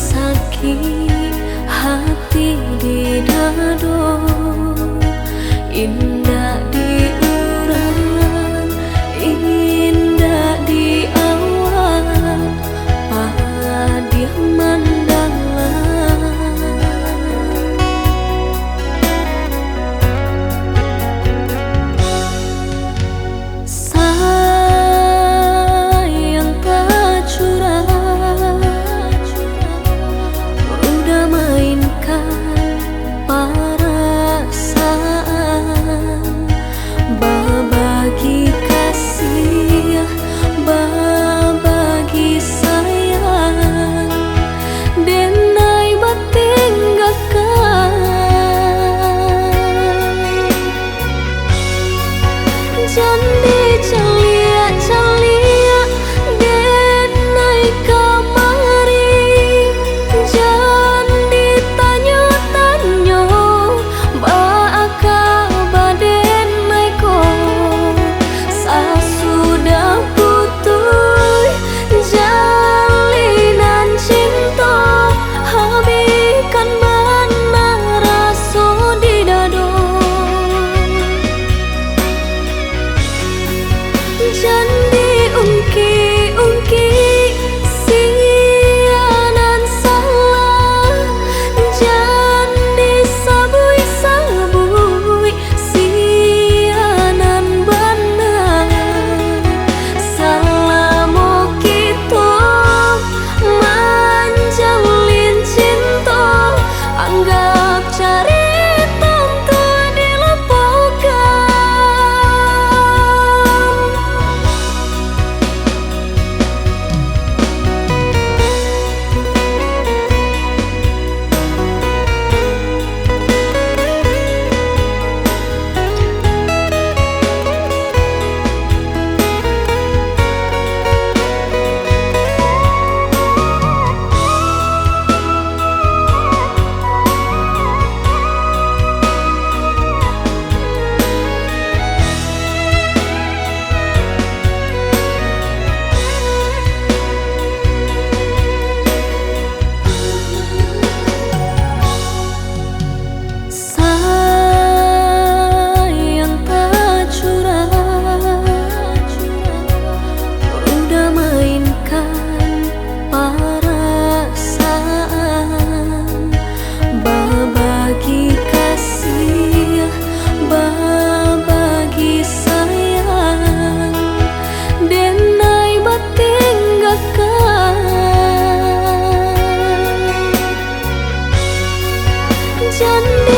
sakit hati di dado, indah di urang, indah di awal, padiah mandalan. Sayang tak curang, udah mainkan perasaan, berbagi kasih, berbagi sayang, denai batinggalkan. Jandi calia-calia denai kamari, jandi tanyo-tanyo baaka badenai ko, sasudah putus jalinan cinta, habiskan mana rasa di dado. Jandi ungki-ungki sianan salah, jandi sabui-sabui sianan benar. Selama kita menjalin cinta, anggap cerita tua dilupakan. Sayang tak curang, udah mainkan perasaan, berbagi kasih, berbagi sayang, denai batinggalkan. Jandi